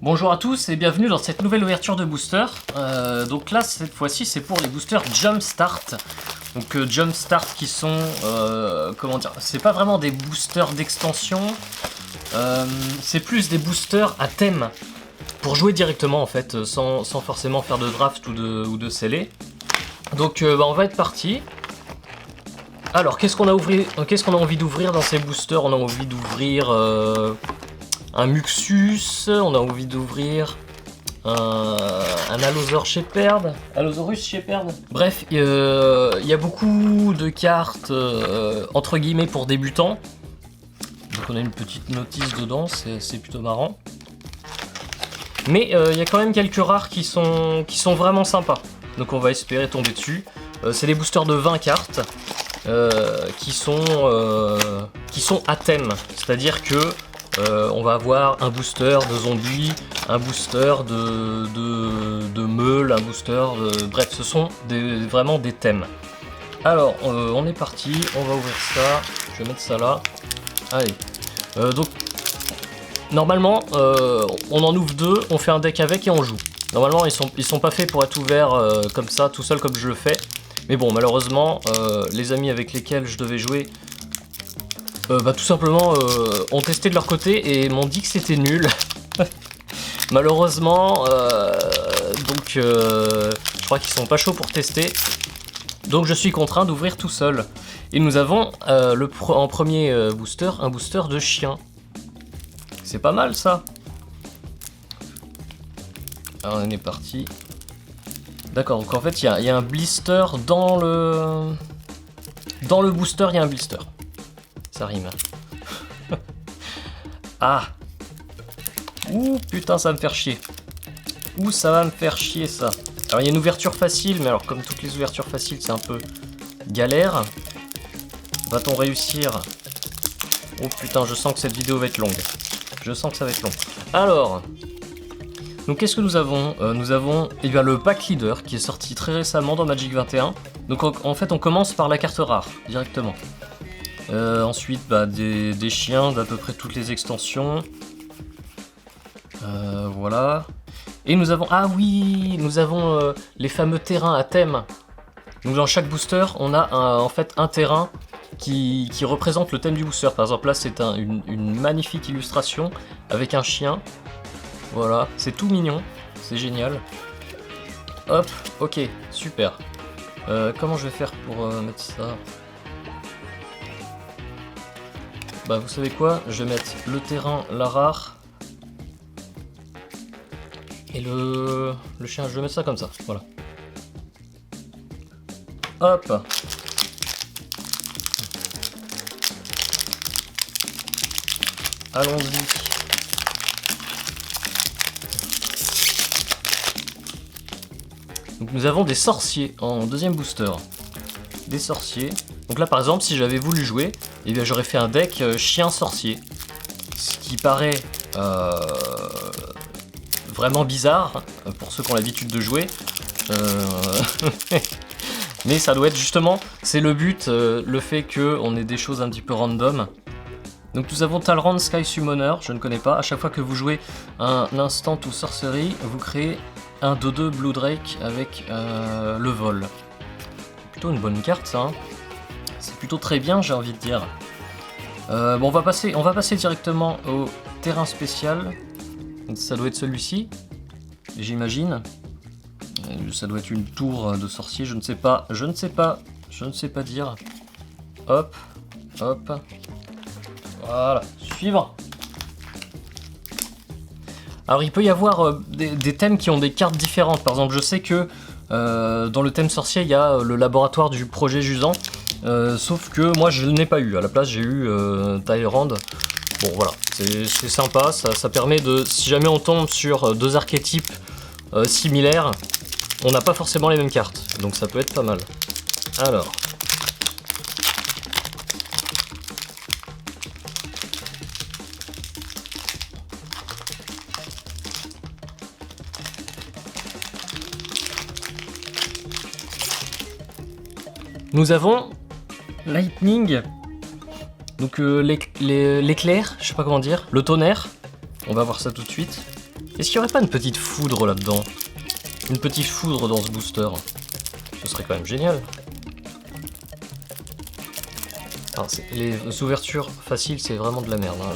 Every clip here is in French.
Bonjour à tous et bienvenue dans cette nouvelle ouverture de booster. Donc là, cette fois-ci, c'est pour les boosters Jumpstart. Donc Jumpstart qui sont, comment dire, c'est pas vraiment des boosters d'extension, c'est plus des boosters à thème pour jouer directement en fait, sans forcément faire de draft ou de scellé. Donc on va être parti. Alors qu'est-ce qu'on a envie d'ouvrir dans ces boosters? On a envie d'ouvrir un Muxus, on a envie d'ouvrir un Allosaurus Shepherd. Bref, il y a beaucoup de cartes entre guillemets pour débutants. Donc on a une petite notice dedans, c'est plutôt marrant. Mais il y a quand même quelques rares qui sont vraiment sympas. Donc on va espérer tomber dessus. C'est des boosters de 20 cartes qui sont à thème. C'est-à-dire que on va avoir un booster de zombies, un booster de meules, un booster de... Bref, ce sont vraiment des thèmes. Alors, on est parti, on va ouvrir ça. Je vais mettre ça là. Allez. Donc, normalement, on en ouvre deux, on fait un deck avec et on joue. Normalement, ils sont pas faits pour être ouverts comme ça, tout seul comme je le fais. Mais bon, malheureusement, les amis avec lesquels je devais jouer... tout simplement ont testé de leur côté et m'ont dit que c'était nul. Malheureusement, donc je crois qu'ils sont pas chauds pour tester. Donc je suis contraint d'ouvrir tout seul. Et nous avons en premier booster, un booster de chien. C'est pas mal ça. Alors on est parti. D'accord, donc en fait il y a un blister dans le booster, il y a un blister. Ça rime. Ah. Ouh, putain, ça va me faire chier. Ouh, ça va me faire chier, ça. Alors, il y a une ouverture facile, mais alors, comme toutes les ouvertures faciles, c'est un peu galère. Va-t-on réussir? Oh, putain, je sens que cette vidéo va être longue. Je sens que ça va être long. Alors, donc, qu'est-ce que nous avons? Nous avons le pack leader, qui est sorti très récemment dans Magic 21. Donc, en fait, on commence par la carte rare, directement. Ensuite, des chiens d'à peu près toutes les extensions. Voilà. Et nous avons... Ah oui, nous avons les fameux terrains à thème. Donc dans chaque booster, on a en fait un terrain qui représente le thème du booster. Par exemple, là, c'est une magnifique illustration avec un chien. Voilà, c'est tout mignon. C'est génial. Hop, ok, super. Comment je vais faire pour mettre ça? Bah vous savez quoi, je vais mettre le terrain, la rare et le chien, je vais mettre ça comme ça, voilà. Hop. Allons-y. Donc nous avons des sorciers en deuxième booster. Des sorciers. Donc là par exemple, si j'avais voulu jouer, eh bien j'aurais fait un deck chien sorcier. Ce qui paraît vraiment bizarre pour ceux qui ont l'habitude de jouer. Mais ça doit être justement, c'est le but, le fait qu'on ait des choses un petit peu random. Donc nous avons Talrand Sky Summoner, je ne connais pas. À chaque fois que vous jouez un instant ou sorcerie, vous créez un 2/2 Blue Drake avec le vol. Plutôt une bonne carte ça, hein. C'est plutôt très bien, j'ai envie de dire. Bon, on va passer directement au terrain spécial. Ça doit être celui-ci, j'imagine. Ça doit être une tour de sorcier, je ne sais pas dire. Hop, hop. Voilà, suivant. Alors il peut y avoir des thèmes qui ont des cartes différentes. Par exemple, je sais que dans le thème sorcier, il y a le laboratoire du projet Jusant. Sauf que moi je ne l'ai pas eu, à la place j'ai eu Talrand. Bon voilà, c'est sympa, ça permet de, si jamais on tombe sur deux archétypes similaires, on n'a pas forcément les mêmes cartes, donc ça peut être pas mal. Alors... Nous avons Lightning, donc l'éclair, je sais pas comment dire, le tonnerre, on va voir ça tout de suite. Est-ce qu'il n'y aurait pas une petite foudre là-dedans? Une petite foudre dans ce booster? Ce serait quand même génial. Alors, les ouvertures faciles, c'est vraiment de la merde. Hein.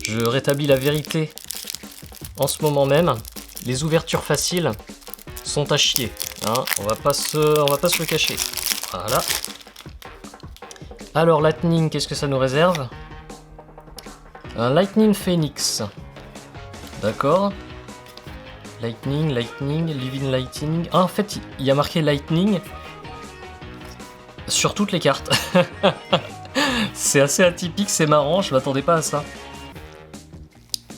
Je rétablis la vérité en ce moment même. Les ouvertures faciles sont à chier. Hein. On va pas se le cacher. Voilà. Alors, Lightning, qu'est-ce que ça nous réserve? Un Lightning Phoenix. D'accord. Lightning, Living Lightning. Ah, en fait, il y a marqué Lightning sur toutes les cartes. C'est assez atypique, c'est marrant, je m'attendais pas à ça.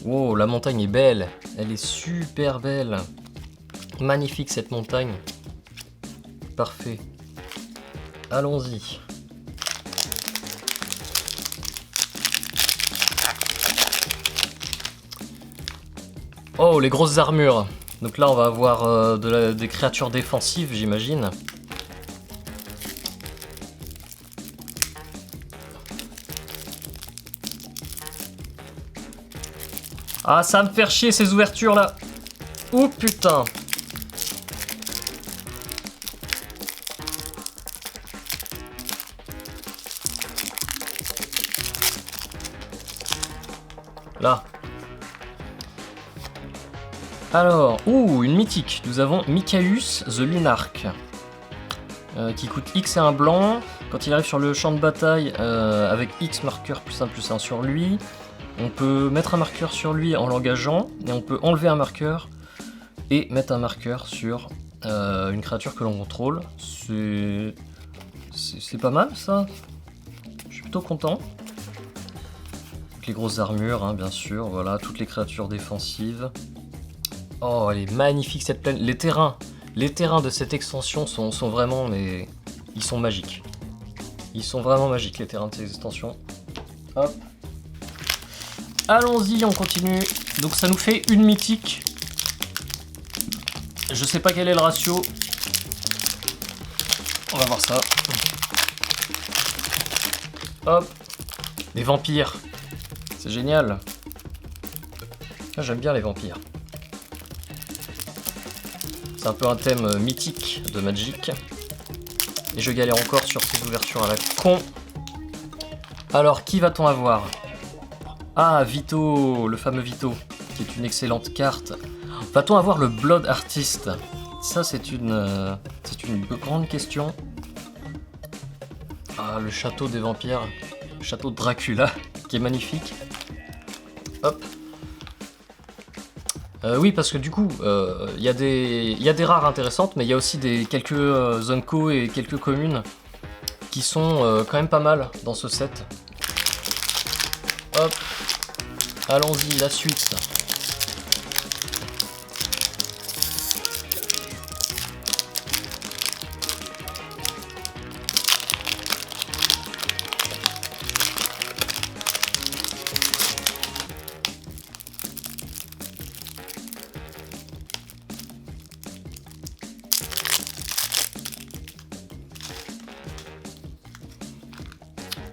Wow, la montagne est belle. Elle est super belle. Magnifique cette montagne. Parfait. Allons-y. Oh, les grosses armures. Donc là, on va avoir des créatures défensives, j'imagine. Ah, ça va me faire chier ces ouvertures là. Oh putain. Là. Alors, une mythique. Nous avons Mikaeus the Lunark. Qui coûte X et un blanc. Quand il arrive sur le champ de bataille, avec X marqueur +1/+1 sur lui, on peut mettre un marqueur sur lui en l'engageant, et on peut enlever un marqueur et mettre un marqueur sur une créature que l'on contrôle. C'est pas mal ça. Je suis plutôt content. Les grosses armures, hein, bien sûr, voilà, toutes les créatures défensives. Oh, elle est magnifique cette plaine. Les terrains de cette extension sont vraiment, mais ils sont magiques. Ils sont vraiment magiques, les terrains de cette extension. Hop. Allons-y, on continue. Donc ça nous fait une mythique. Je sais pas quel est le ratio. On va voir ça. Hop. Les vampires. C'est génial. Ah, j'aime bien les vampires. C'est un peu un thème mythique de Magic. Et je galère encore sur ces ouvertures à la con. Alors, qui va-t-on avoir? Ah, Vito, le fameux Vito, qui est une excellente carte. Va-t-on avoir le Blood Artist? Ça, c'est une grande question. Ah, le château des vampires. Le château de Dracula, qui est magnifique. Hop. Oui, parce que du coup, il y a des rares intéressantes, mais il y a aussi quelques zones co et quelques communes qui sont quand même pas mal dans ce set. Hop. Allons-y, la suite.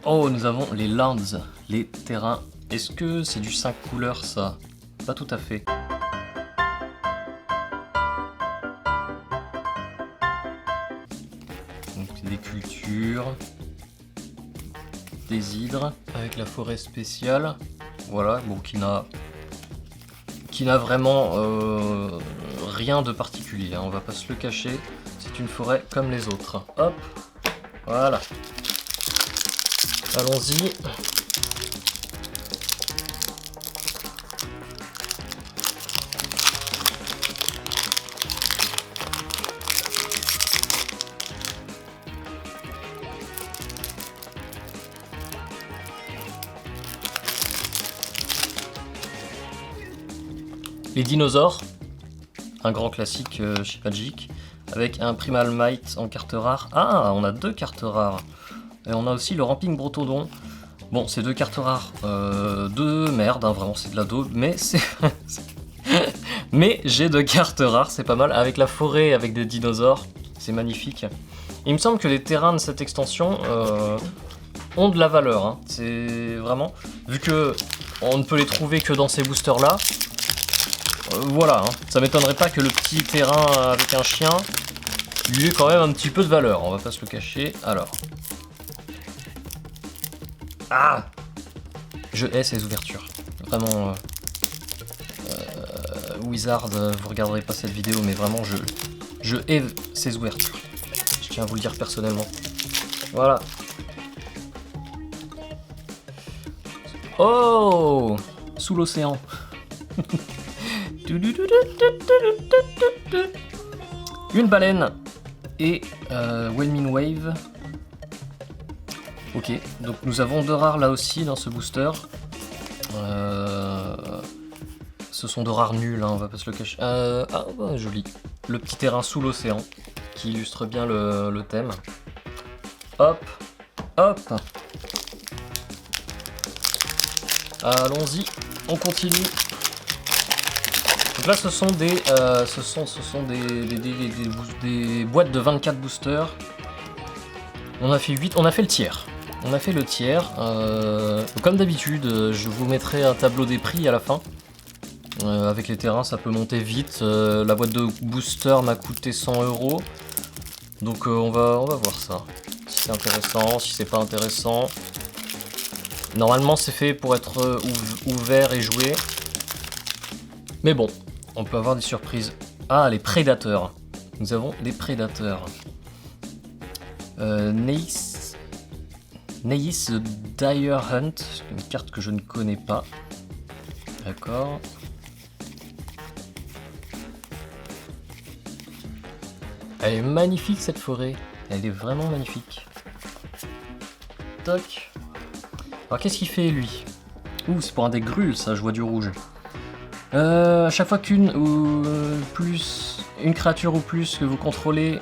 Oh, nous avons les lands, les terrains. Est-ce que c'est du 5 couleurs ça? Pas tout à fait. Donc des cultures, des hydres avec la forêt spéciale. Voilà, bon, qui n'a vraiment rien de particulier, hein, on va pas se le cacher. C'est une forêt comme les autres. Hop, voilà. Allons-y. Les dinosaures, un grand classique chez Magic, avec un Primal Might en carte rare. Ah, on a 2 cartes rares. Et on a aussi le Ramping Brotodon. Bon, c'est 2 cartes rares de merde, hein, vraiment c'est de la daube, mais c'est... mais j'ai 2 cartes rares, c'est pas mal, avec la forêt, avec des dinosaures, c'est magnifique. Il me semble que les terrains de cette extension ont de la valeur, hein. C'est vraiment... Vu que on ne peut les trouver que dans ces boosters là, Voilà, hein. Ça m'étonnerait pas que le petit terrain avec un chien lui ait quand même un petit peu de valeur, on va pas se le cacher. Alors. Ah! Je hais ces ouvertures. Vraiment... Wizard, vous regarderez pas cette vidéo, mais vraiment, je hais ces ouvertures. Je tiens à vous le dire personnellement. Voilà. Oh! Sous l'océan. Une baleine et Whelming Wave. Ok, donc nous avons 2 rares là aussi dans ce booster. Ce sont 2 rares nuls, hein, on va pas se le cacher. Ah, ouais, joli. Le petit terrain sous l'océan qui illustre bien le thème. Hop, hop. Allons-y, on continue. Donc là, ce sont des boîtes de 24 boosters. On a fait 8, on a fait le tiers. On a fait le tiers. Comme d'habitude, je vous mettrai un tableau des prix à la fin. Avec les terrains, ça peut monter vite. La boîte de booster m'a coûté 100 €. Donc on va voir ça. Si c'est intéressant, si c'est pas intéressant. Normalement, c'est fait pour être ouvert et joué. Mais bon, on peut avoir des surprises. Ah, les prédateurs. Nous avons des prédateurs. Neis the Dire Hunt, une carte que je ne connais pas. D'accord. Elle est magnifique cette forêt. Elle est vraiment magnifique. Toc. Alors qu'est-ce qu'il fait lui? Ouh, c'est pour un deck grul ça, je vois du rouge. À chaque fois qu'une ou plus, une créature ou plus que vous contrôlez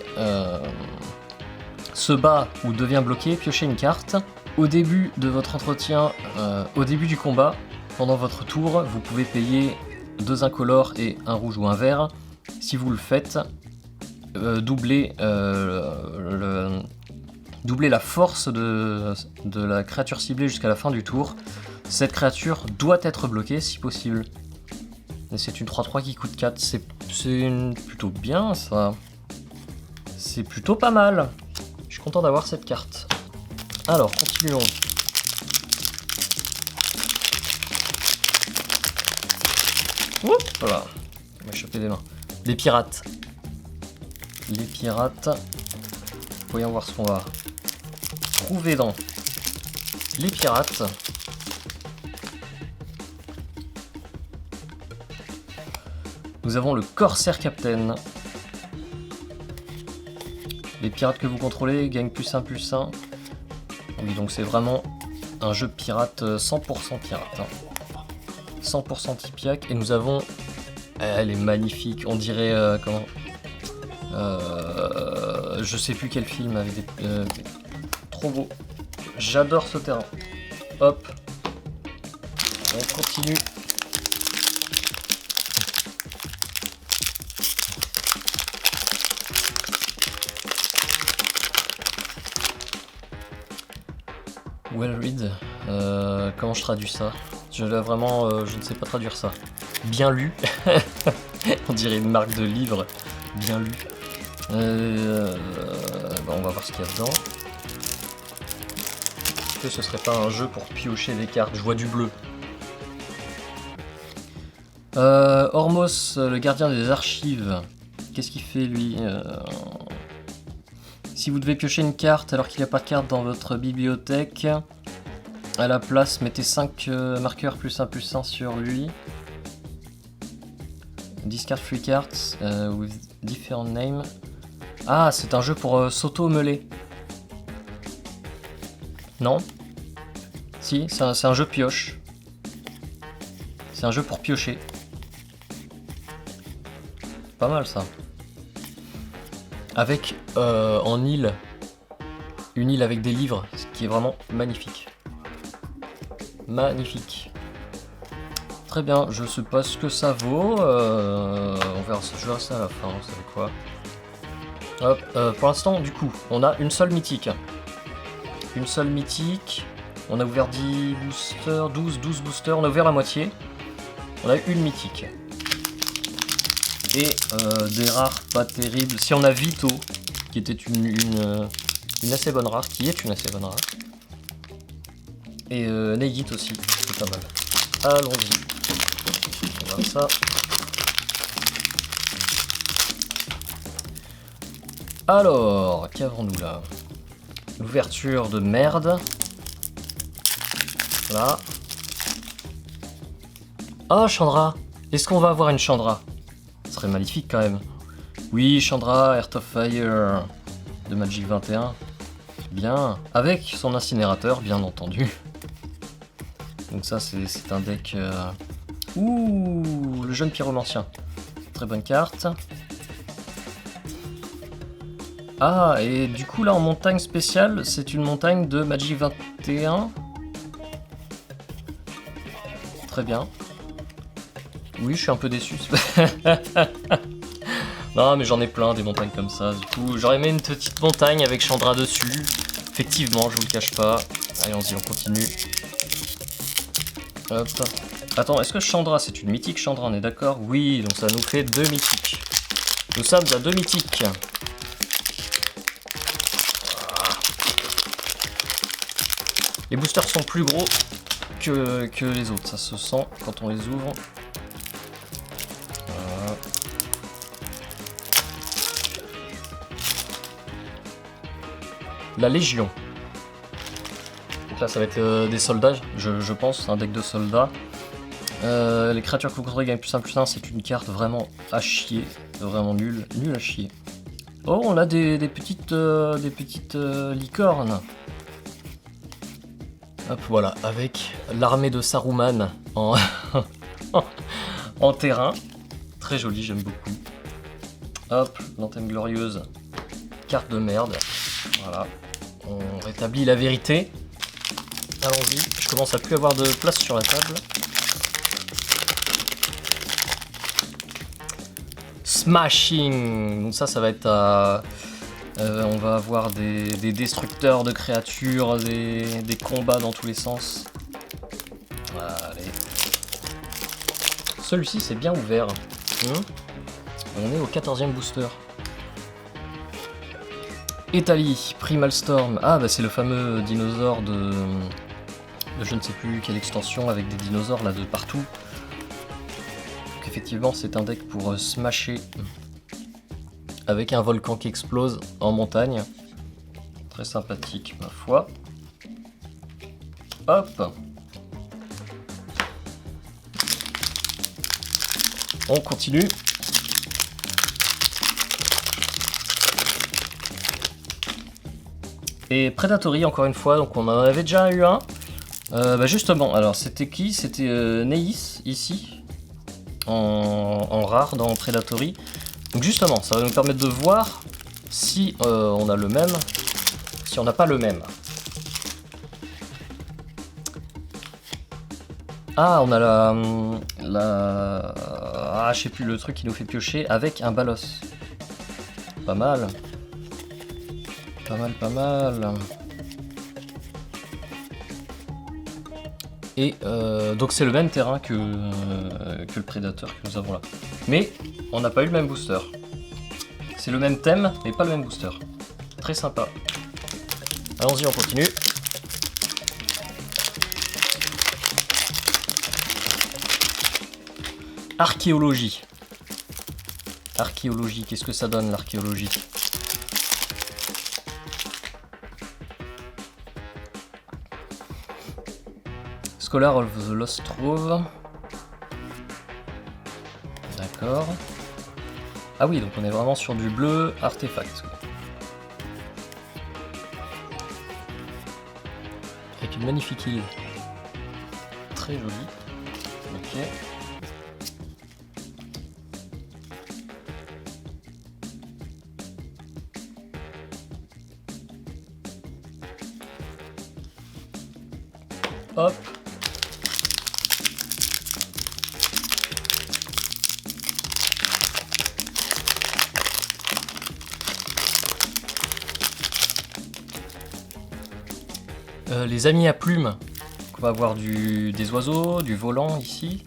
se bat ou devient bloqué, piochez une carte. Au début de votre entretien, au début du combat, pendant votre tour, vous pouvez payer 2 incolores et un rouge ou un vert. Si vous le faites, doublez la force de la créature ciblée jusqu'à la fin du tour. Cette créature doit être bloquée si possible. Et c'est une 3-3 qui coûte 4. C'est plutôt bien ça. C'est plutôt pas mal. Je suis content d'avoir cette carte. Alors, continuons. Oups, voilà. On m'a échappé des mains. Les pirates. Les pirates. Voyons voir ce qu'on va trouver dans les pirates. Nous avons le Corsair Captain. Les pirates que vous contrôlez gagnent +1/+1. Oui, donc c'est vraiment un jeu pirate, 100% pirate. Hein. 100% Tipiak. Et nous avons... Elle est magnifique, on dirait... comment je sais plus quel film avec des... trop beau. J'adore ce terrain. Hop. On continue. Well read. Comment je traduis ça? Je ne sais pas traduire ça. Bien lu. On dirait une marque de livre. Bien lu. On va voir ce qu'il y a dedans. Est-ce que ce serait pas un jeu pour piocher des cartes? Je vois du bleu. Ormos, le gardien des archives. Qu'est-ce qu'il fait lui? Si vous devez piocher une carte alors qu'il n'y a pas de carte dans votre bibliothèque, à la place, mettez 5 marqueurs +1/+1 sur lui. Discard 3 cards with different names. Ah, c'est un jeu pour s'auto-meuler. Non? Si, c'est un jeu pioche. C'est un jeu pour piocher. Pas mal ça. Avec en île, une île avec des livres, ce qui est vraiment magnifique. Magnifique. Très bien, je sais pas ce que ça vaut. On verra ça, je verrai ça à la fin, vous savez quoi. Hop, pour l'instant, du coup, on a une seule mythique. Une seule mythique. On a ouvert 10 boosters, 12 boosters, on a ouvert la moitié. On a une mythique. Et des rares pas terribles. Si on a Vito, qui était une assez bonne rare, qui est une assez bonne rare. Et Nagit aussi, c'est pas mal. Allons-y. On va ça. Alors, qu'avons-nous là? L'ouverture de merde. Là. Oh, Chandra. Est-ce qu'on va avoir une Chandra? Ce serait magnifique quand même. Oui, Chandra, Heart of Fire de Magic 21. Bien. Avec son incinérateur, bien entendu. Donc ça, c'est un deck... Ouh, le jeune pyromancien. Très bonne carte. Ah, et du coup, là, en montagne spéciale, c'est une montagne de Magic 21. Très bien. Oui, je suis un peu déçu. Non, mais j'en ai plein des montagnes comme ça. Du coup, j'aurais aimé une petite montagne avec Chandra dessus. Effectivement, je vous le cache pas. Allons-y, on continue. Hop. Attends, est-ce que Chandra, c'est une mythique Chandra, on est d'accord? Oui, donc ça nous fait 2 mythiques. Nous sommes à 2 mythiques. Les boosters sont plus gros que les autres, ça se sent quand on les ouvre. Voilà. La Légion. Donc là, ça va être des soldats, je pense, un deck de soldats. Les créatures que vous contrôlez gagnent +1/+1, c'est une carte vraiment à chier, vraiment nulle à chier. Oh, on a des petites licornes. Hop, voilà, avec l'armée de Saruman en, en terrain. Très joli, j'aime beaucoup. Hop, l'antenne glorieuse. Carte de merde. Voilà, on rétablit la vérité. Allons-y, je commence à plus avoir de place sur la table. Smashing. Donc ça va être à... on va avoir des destructeurs de créatures, des combats dans tous les sens. Allez. Celui-ci c'est bien ouvert. On est au 14e booster. Italie, Primal Storm. Ah bah c'est le fameux dinosaure de je ne sais plus quelle extension avec des dinosaures là de partout. Donc effectivement c'est un deck pour smasher. Avec un volcan qui explose en montagne. Très sympathique, ma foi. Hop. On continue. Et Predatory, encore une fois, donc on en avait déjà eu un. Bah justement, alors c'était qui? C'était Neis, ici. En rare dans Predatory. Donc justement, ça va nous permettre de voir si on a le même, si on n'a pas le même. Ah, on a ah, je sais plus, le truc qui nous fait piocher avec un Balos. Pas mal. Pas mal, pas mal. Et donc c'est le même terrain que le prédateur que nous avons là. Mais on n'a pas eu le même booster. C'est le même thème, mais pas le même booster. Très sympa. Allons-y, on continue. Archéologie. Archéologie, qu'est-ce que ça donne l'archéologie? Scholar of the Lost Trove. D'accord. Ah oui, donc on est vraiment sur du bleu artefact. Avec une magnifique île. Très jolie. Ok. Hop. Les amis à plumes. On va avoir des oiseaux, du volant ici.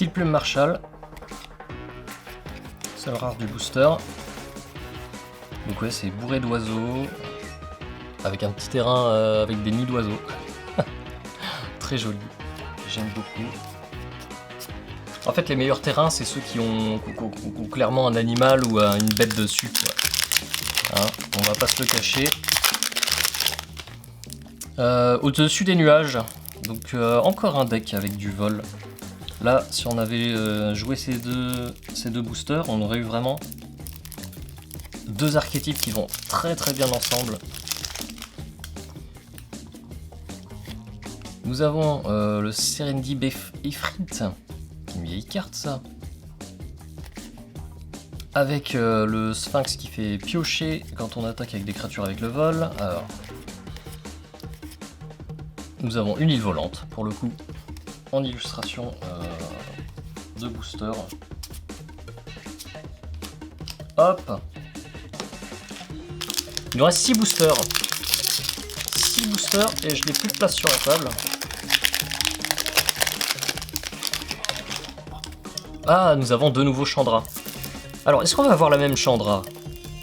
Steel Plume Marshall. Seul rare du booster. Donc ouais, c'est bourré d'oiseaux. Avec un petit terrain avec des nids d'oiseaux. Très joli. J'aime beaucoup. En fait, les meilleurs terrains, c'est ceux qui ont clairement un animal ou une bête dessus, quoi. Hein, on va pas se le cacher. Au-dessus des nuages. Donc encore un deck avec du vol. Là, si on avait joué ces deux boosters, on aurait eu vraiment deux archétypes qui vont très très bien ensemble. Nous avons le Serendi Ifrit, qui est une vieille carte ça. Avec le Sphinx qui fait piocher quand on attaque avec des créatures avec le vol. Alors, nous avons une île volante pour le coup, en illustration de booster. Hop. Il nous reste 6 boosters. 6 boosters et je n'ai plus de place sur la table. Ah, nous avons de nouveaux Chandra. Alors, est-ce qu'on va avoir la même Chandra?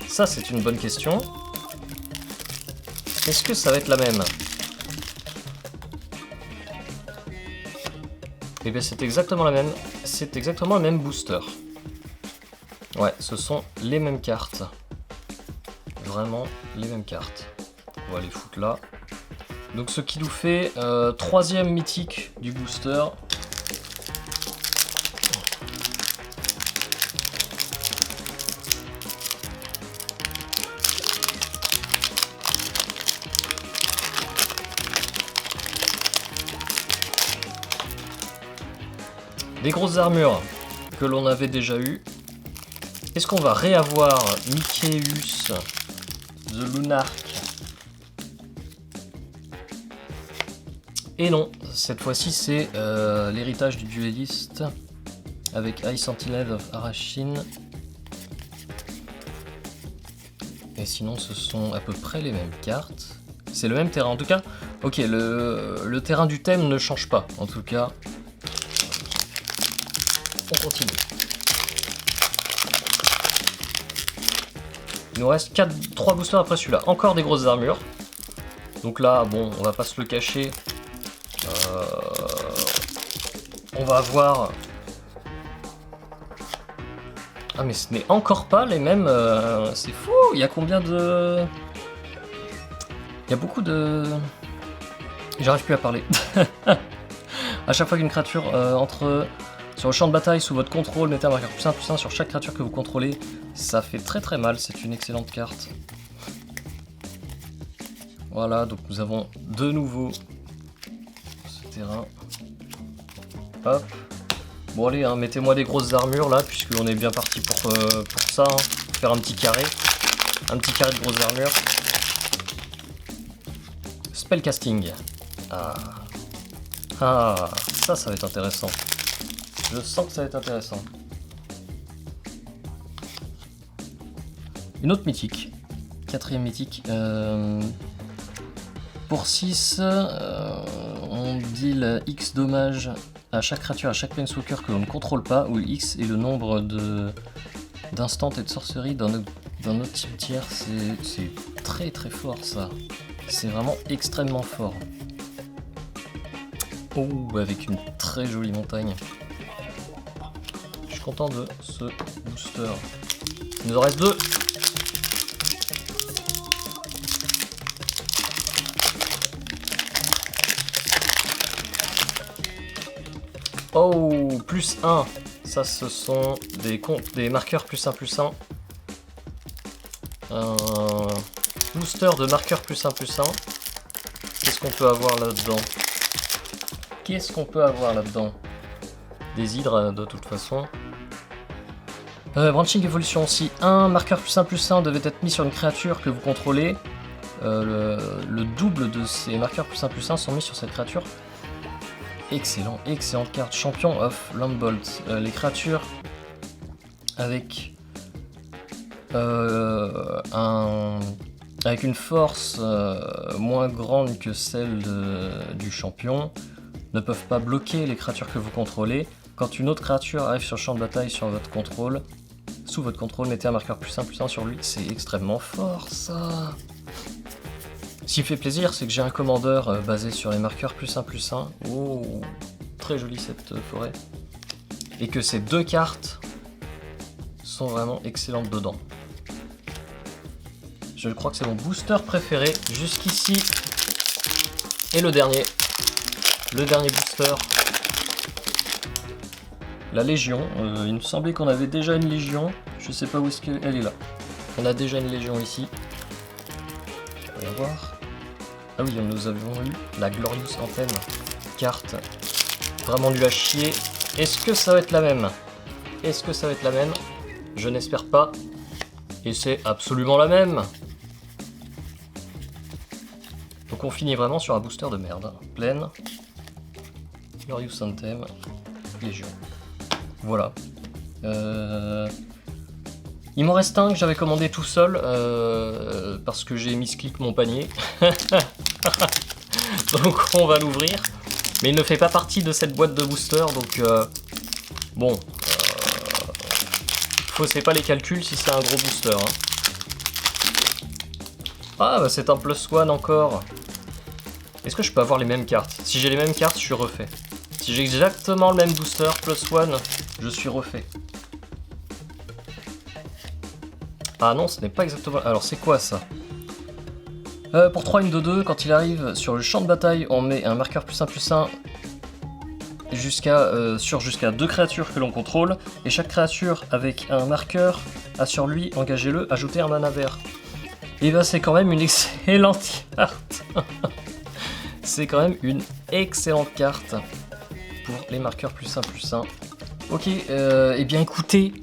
Ça, c'est une bonne question. Est-ce que ça va être la même? Eh bien, c'est exactement la même. C'est exactement le même booster. Ouais, ce sont les mêmes cartes. Vraiment les mêmes cartes. On va les foutre là. Donc, ce qui nous fait 3e mythique du booster. Des grosses armures que l'on avait déjà eu. Est-ce qu'on va réavoir Mikeus The Lunarch? Et non, cette fois-ci c'est l'héritage du dueliste avec Ice Sentinel of Arashin. Et sinon ce sont à peu près les mêmes cartes. C'est le même terrain en tout cas. Ok, le terrain du thème ne change pas en tout cas. On continue. Il nous reste 3 boosters après celui-là. Encore des grosses armures. Donc là, bon, on va pas se le cacher. On va avoir... Ah mais ce n'est encore pas les mêmes... c'est fou. Il y a combien de... Il y a beaucoup de... J'arrive plus à parler. À chaque fois qu'une créature entre... Sur le champ de bataille, sous votre contrôle, mettez un marqueur +1/+1 sur chaque créature que vous contrôlez. Ça fait très très mal, c'est une excellente carte. Voilà, donc nous avons de nouveau ce terrain. Hop. Bon allez, hein, mettez-moi des grosses armures là, puisqu'on est bien parti pour ça. Hein. Faire un petit carré. Un petit carré de grosses armures. Spellcasting. Ah. Ah, ça va être intéressant. Je sens que ça va être intéressant. Une autre mythique. 4e mythique. Pour 6, on deal X dommages à chaque créature, à chaque planeswalker que l'on ne contrôle pas, où X est le nombre d'instants et de sorceries dans notre cimetière. C'est très très fort ça. C'est vraiment extrêmement fort. Oh, avec une très jolie montagne. Content de ce booster. Il nous en reste 2. Oh, +1. Ça, ce sont des marqueurs +1/+1. Un booster de marqueurs +1/+1. Qu'est-ce qu'on peut avoir là-dedans? Qu'est-ce qu'on peut avoir là-dedans? Des hydres de toute façon. Branching Evolution, si un marqueur +1/+1 devait être mis sur une créature que vous contrôlez, le double de ces marqueurs +1/+1 sont mis sur cette créature. Excellent, excellente carte. Champion of Lambbolt. Les créatures avec avec une force moins grande que celle du champion ne peuvent pas bloquer les créatures que vous contrôlez. Quand une autre créature arrive sur le champ de bataille sur votre contrôle, sous votre contrôle, mettez un marqueur +1/+1 sur lui. C'est extrêmement fort ça. Ce qui me fait plaisir, c'est que j'ai un commandeur basé sur les marqueurs +1/+1. Oh, très jolie cette forêt. Et que ces 2 cartes sont vraiment excellentes dedans. Je crois que c'est mon booster préféré jusqu'ici. Et le dernier booster. La Légion. Il me semblait qu'on avait déjà une Légion. Je sais pas où est-ce qu'elle est là. On a déjà une Légion ici. On va voir. Ah oui, nous avons eu la Glorious Anthem. Carte vraiment nulle à chier. Est-ce que ça va être la même? Est-ce que ça va être la même? Je n'espère pas. Et c'est absolument la même. Donc on finit vraiment sur un booster de merde. Pleine. Glorious Anthem. Légion. Voilà. Il m'en reste un que j'avais commandé tout seul parce que j'ai misclick mon panier. Donc on va l'ouvrir. Mais il ne fait pas partie de cette boîte de booster, donc bon, faussez pas les calculs si c'est un gros booster. Hein. Ah bah c'est un +1 encore. Est-ce que je peux avoir les mêmes cartes? Si j'ai les mêmes cartes, je suis refait. Si j'ai exactement le même booster +1, je suis refait. Ah non, ce n'est pas exactement... Alors c'est quoi ça? Pour 3 une 2-2, quand il arrive sur le champ de bataille, on met un marqueur +1/+1 jusqu'à 2 créatures que l'on contrôle, et chaque créature avec un marqueur a sur lui, engagez-le, ajoutez un mana vert. Et ben c'est quand même une excellente carte. C'est quand même une excellente carte pour les marqueurs +1/+1. Ok, et bien écoutez,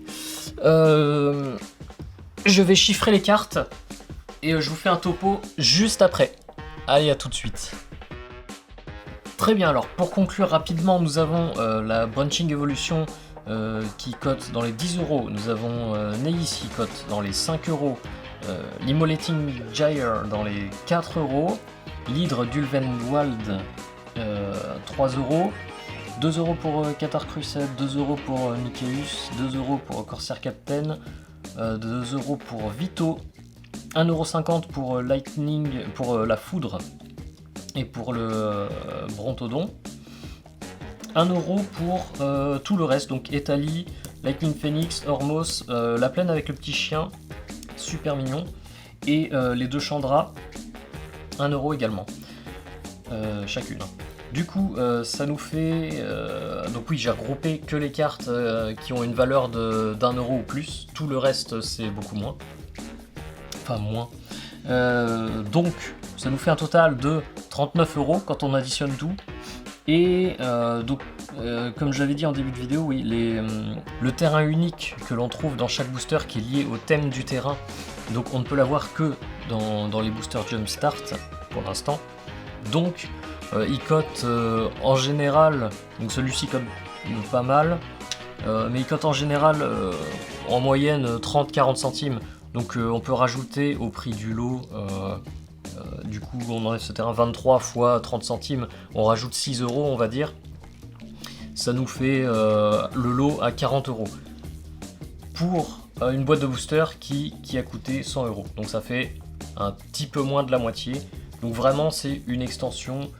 je vais chiffrer les cartes. Et je vous fais un topo juste après. Allez, à tout de suite. Très bien, alors pour conclure rapidement, nous avons la Branching Evolution qui cote dans les 10 €. Nous avons Neis qui cote dans les 5 €. L'Immolating Gyre dans les 4 €. L'Hydre d'Ulvenwald 3 €. 2 € pour Cathar Crusade, 2 € pour Nikeus, 2 € pour Corsair Captain, 2 € pour Vito. 1,50 € pour Lightning, pour la foudre et pour le Brontodon. 1 € pour tout le reste, donc Etali, Lightning Phoenix, Ormos, la plaine avec le petit chien, super mignon, et les 2 Chandra, 1 € également, chacune. Du coup, ça nous fait... donc oui, j'ai regroupé que les cartes qui ont une valeur d'1 € ou plus, tout le reste c'est beaucoup moins. Enfin moins. Donc ça nous fait un total de 39 € quand on additionne tout. Et donc comme je l'avais dit en début de vidéo, oui, le terrain unique que l'on trouve dans chaque booster qui est lié au thème du terrain, donc on ne peut l'avoir que dans les boosters Jumpstart pour l'instant. Donc il cote en général, donc celui-ci cote pas mal, mais il cote en général en moyenne 30-40 centimes. Donc on peut rajouter au prix du lot, du coup on enlève ce terrain 23 fois 30 centimes, on rajoute 6 € on va dire. Ça nous fait le lot à 40 € pour une boîte de booster qui a coûté 100 €. Donc ça fait un petit peu moins de la moitié. Donc vraiment c'est une extension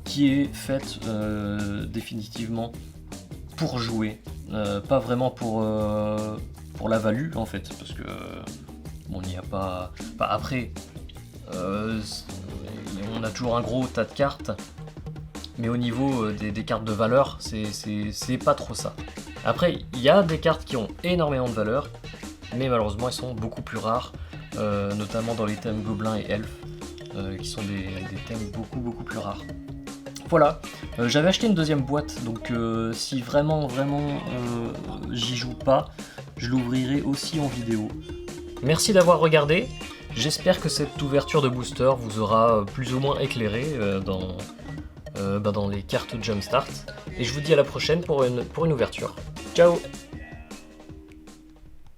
qui est faite définitivement pour jouer, pas vraiment pour la value en fait, parce que bon, il n'y a pas... Enfin, après, on a toujours un gros tas de cartes, mais au niveau des cartes de valeur, c'est pas trop ça. Après, il y a des cartes qui ont énormément de valeur, mais malheureusement elles sont beaucoup plus rares, notamment dans les thèmes gobelins et elfes, qui sont des thèmes beaucoup plus rares. Voilà, j'avais acheté une deuxième boîte, donc si vraiment j'y joue pas, je l'ouvrirai aussi en vidéo. Merci d'avoir regardé, j'espère que cette ouverture de booster vous aura plus ou moins éclairé dans les cartes Jumpstart, et je vous dis à la prochaine pour une ouverture. Ciao!